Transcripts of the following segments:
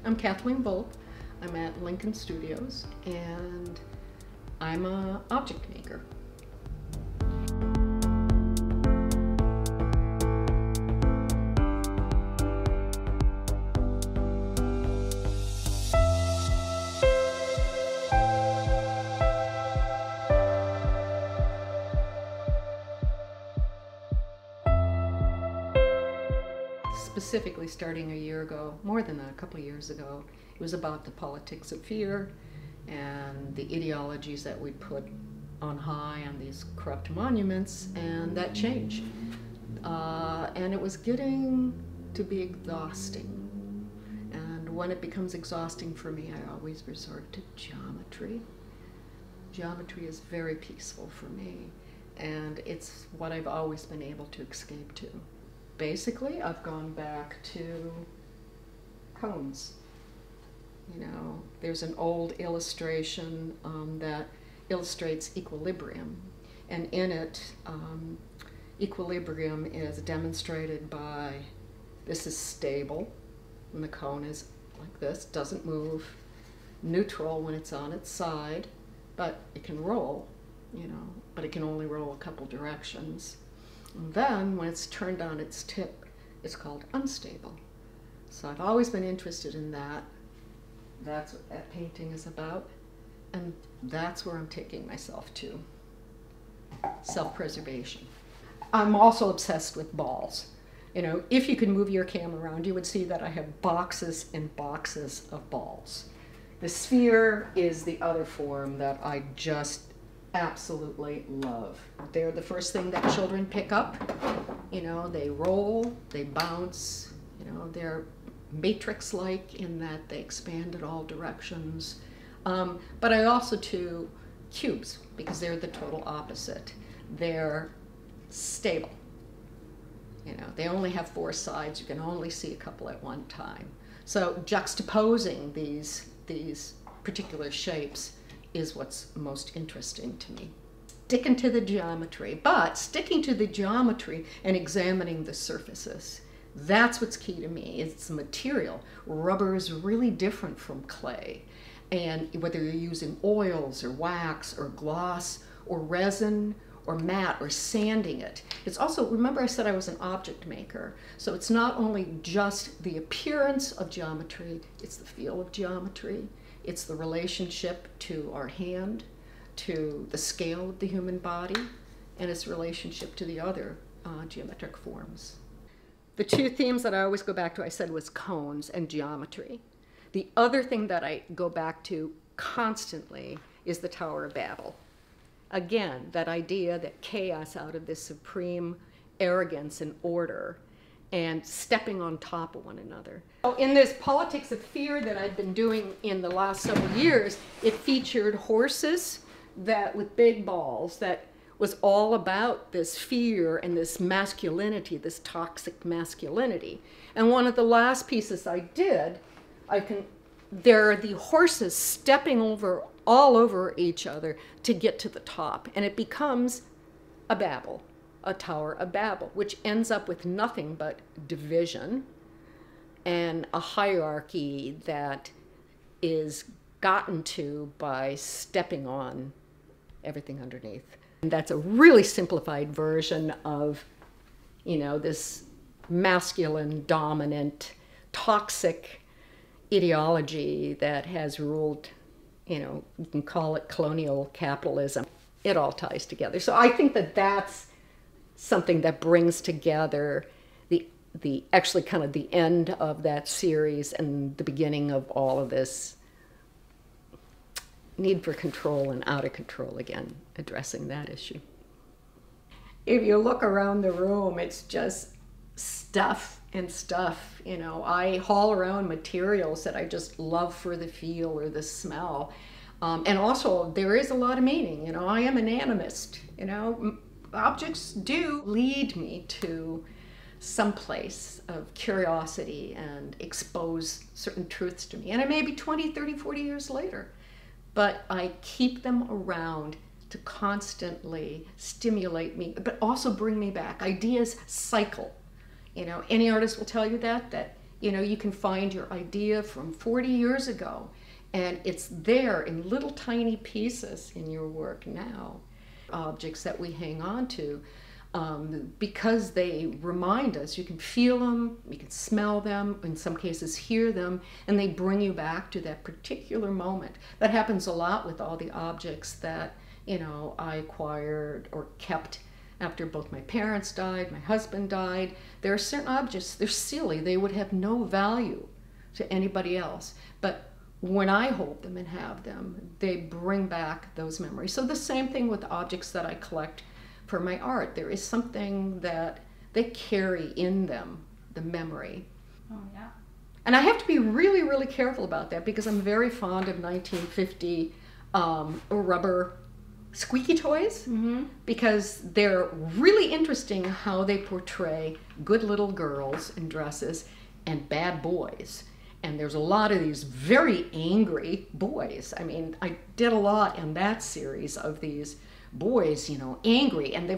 I'm Kathleen Volp. I'm at Lincoln Studios, and I'm an object maker. Specifically starting a year ago, more than that, a couple of years ago, it was about the politics of fear and the ideologies that we put on high on these corrupt monuments, and that changed. And it was getting to be exhausting. And when it becomes exhausting for me, I always resort to geometry. Geometry is very peaceful for me, and it's what I've always been able to escape to. Basically, I've gone back to cones. You know, there's an old illustration that illustrates equilibrium, and in it, equilibrium is demonstrated by, this is stable, and the cone is like this, doesn't move, neutral when it's on its side, but it can roll, you know, but it can only roll a couple directions. And then, when it's turned on its tip, it's called unstable. So I've always been interested in that. That's what that painting is about. And that's where I'm taking myself to. Self-preservation. I'm also obsessed with balls. You know, if you could move your camera around, you would see that I have boxes and boxes of balls. The sphere is the other form that I just absolutely love. They're the first thing that children pick up. You know, they roll, they bounce, you know, they're matrix-like in that they expand in all directions. But I also do cubes, because they're the total opposite. They're stable. You know, they only have 4 sides. You can only see a couple at one time. So juxtaposing these particular shapes is what's most interesting to me. Sticking to the geometry, but sticking to the geometry and examining the surfaces. That's what's key to me. It's the material. Rubber is really different from clay. And whether you're using oils or wax or gloss or resin or matte or sanding it. It's also, remember I said I was an object maker. So it's not only just the appearance of geometry, it's the feel of geometry. It's the relationship to our hand, to the scale of the human body, and its relationship to the other geometric forms. The 2 themes that I always go back to, I said, was cones and geometry. The other thing that I go back to constantly is the Tower of Babel. Again, that idea that chaos out of this supreme arrogance and order, and stepping on top of one another. In this politics of fear that I've been doing in the last several years, it featured horses with big balls that was all about this fear and this masculinity, this toxic masculinity. And one of the last pieces I did, there are the horses stepping all over each other to get to the top, and it becomes a Babel. A Tower of Babel, which ends up with nothing but division and a hierarchy that is gotten to by stepping on everything underneath. And that's a really simplified version of, you know, this masculine, dominant, toxic ideology that has ruled, you know, you can call it colonial capitalism. It all ties together. So I think that that's something that brings together actually kind of the end of that series and the beginning of all of this need for control and out of control, again, addressing that issue. If you look around the room, it's just stuff and stuff. You know, I haul around materials that I just love for the feel or the smell. And also, there is a lot of meaning. You know, I am an animist, you know. Objects do lead me to some place of curiosity and expose certain truths to me. And it may be 20, 30, 40 years later, but I keep them around to constantly stimulate me, but also bring me back. Ideas cycle. You know, any artist will tell you that You know, you can find your idea from 40 years ago, and it's there in little tiny pieces in your work now. Objects that we hang on to, because they remind us. You can feel them, you can smell them, in some cases hear them, and they bring you back to that particular moment. That happens a lot with all the objects that, you know, I acquired or kept after both my parents died, my husband died. There are certain objects, they're silly, they would have no value to anybody else. But when I hold them and have them, they bring back those memories. So the same thing with objects that I collect for my art. There is something that they carry in them, the memory. Oh, yeah. And I have to be really, really careful about that because I'm very fond of 1950 rubber squeaky toys, because they're really interesting how they portray good little girls in dresses and bad boys. And there's a lot of these very angry boys. I mean, I did a lot in that series of these boys, you know, angry, and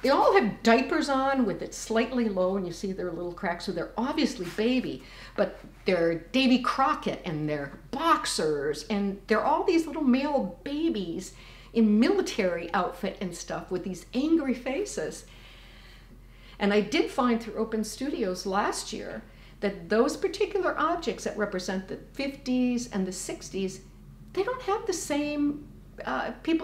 they all have diapers on with it slightly low, and you see their little cracks, so they're obviously baby, but they're Davy Crockett, and they're boxers, and they're all these little male babies in military outfit and stuff with these angry faces. And I did find through Open Studios last year that those particular objects that represent the 50s and the 60s, they don't have the same,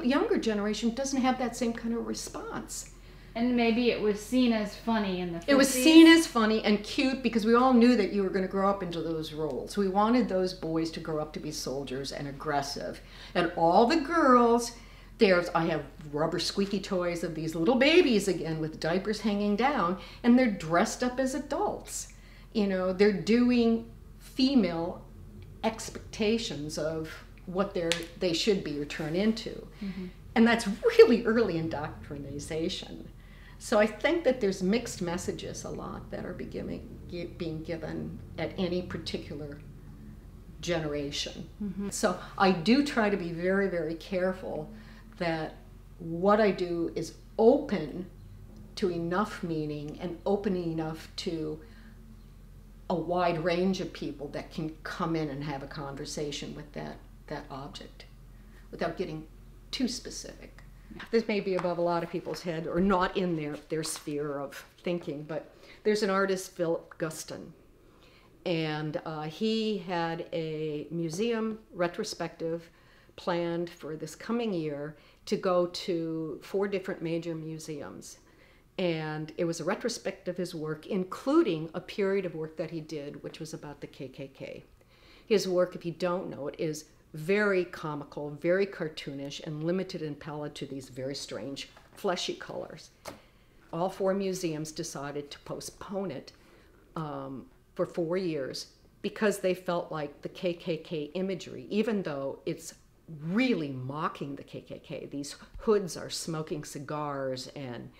younger generation doesn't have that same kind of response. And maybe it was seen as funny in the 50s. It was seen as funny and cute because we all knew that you were going to grow up into those roles. We wanted those boys to grow up to be soldiers and aggressive. And all the girls, I have rubber squeaky toys of these little babies again with diapers hanging down, and they're dressed up as adults. You know, they're doing female expectations of what they should be or turn into. And that's really early indoctrination. So I think that there's mixed messages a lot that are being given at any particular generation. So I do try to be very, very careful that what I do is open to enough meaning and open enough to a wide range of people that can come in and have a conversation with that object without getting too specific. This may be above a lot of people's head or not in their sphere of thinking, but there's an artist, Philip Guston, and he had a museum retrospective planned for this coming year to go to 4 different major museums. And it was a retrospective of his work, including a period of work that he did, which was about the KKK. His work, if you don't know it, is very comical, very cartoonish, and limited in palette to these very strange, fleshy colors. All 4 museums decided to postpone it for 4 years because they felt like the KKK imagery, even though it's really mocking the KKK. These hoods are smoking cigars, and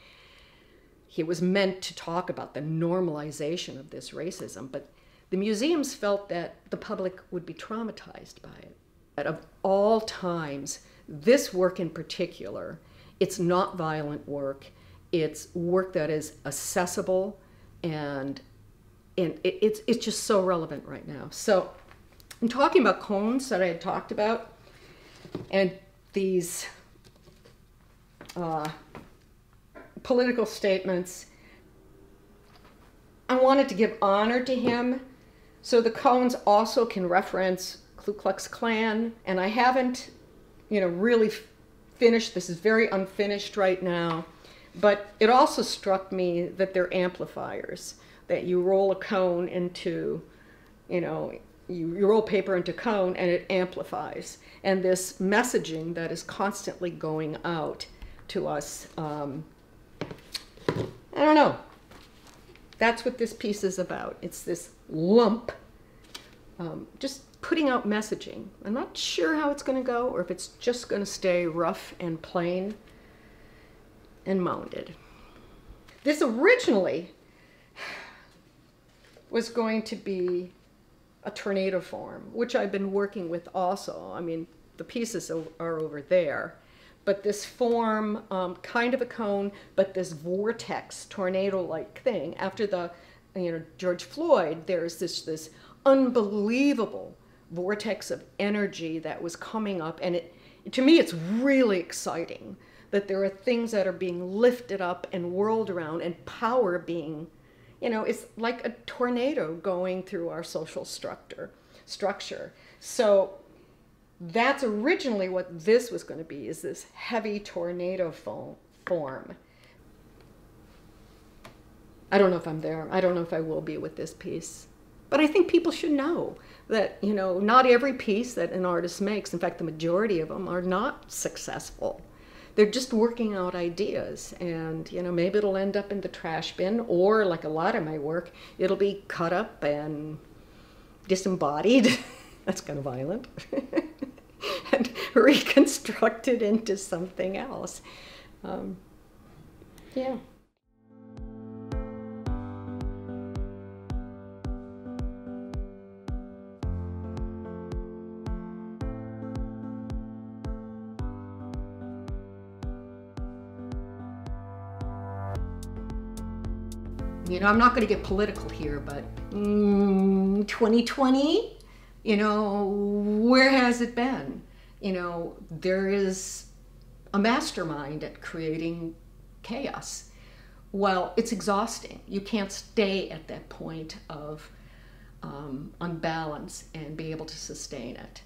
he was meant to talk about the normalization of this racism, but the museums felt that the public would be traumatized by it. But of all times, this work in particular, it's not violent work. It's work that is accessible, and it's just so relevant right now. So I'm talking about cones that I had talked about, and these political statements. I wanted to give honor to him, so the cones also can reference Ku Klux Klan, and I haven't, really finished. This is very unfinished right now, but it also struck me that they're amplifiers, that you roll a cone into, you roll paper into cone and it amplifies. And this messaging that is constantly going out to us, I don't know. That's what this piece is about. It's this lump, just putting out messaging. I'm not sure how it's going to go, or if it's just going to stay rough and plain and mounded. This originally was going to be a tornado form, which I've been working with also. I mean, the pieces are over there. But this form, kind of a cone, but this vortex, tornado-like thing, after the George Floyd, there's this unbelievable vortex of energy that was coming up, and to me it's really exciting that there are things that are being lifted up and whirled around, and power being, it's like a tornado going through our social structure. So that's originally what this was going to be, is this heavy tornado form. I don't know if I'm there. I don't know if I will be with this piece. But I think people should know that, not every piece that an artist makes, in fact, the majority of them are not successful. They're just working out ideas, and, maybe it'll end up in the trash bin, or like a lot of my work, it'll be cut up and disembodied. That's kind of violent. And reconstructed into something else. Yeah. I'm not going to get political here, but 2020, where has it been? There is a mastermind at creating chaos. Well, it's exhausting. You can't stay at that point of unbalance and be able to sustain it.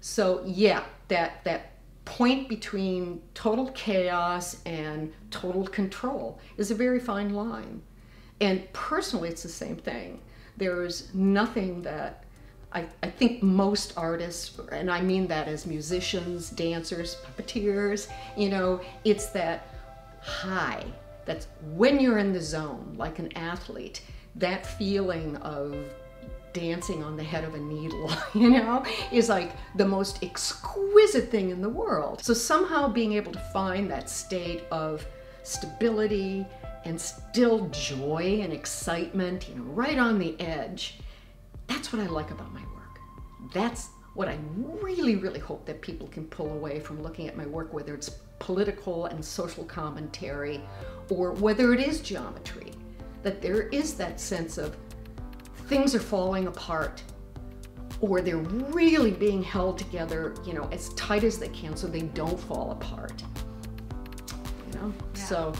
So yeah, that point between total chaos and total control is a very fine line. And personally, it's the same thing. There's nothing that I think most artists, and I mean that as musicians, dancers, puppeteers, it's that high. That's when you're in the zone, like an athlete, that feeling of dancing on the head of a needle, is like the most exquisite thing in the world. So somehow being able to find that state of stability and still joy and excitement, right on the edge, that's what I like about my work. That's what I really, really hope that people can pull away from looking at my work, whether it's political and social commentary, or whether it is geometry, that there is that sense of things are falling apart, or they're really being held together, as tight as they can so they don't fall apart. Yeah. So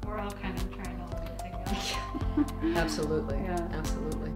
we're all kind of trying to hold it together. Absolutely. Yeah. Absolutely.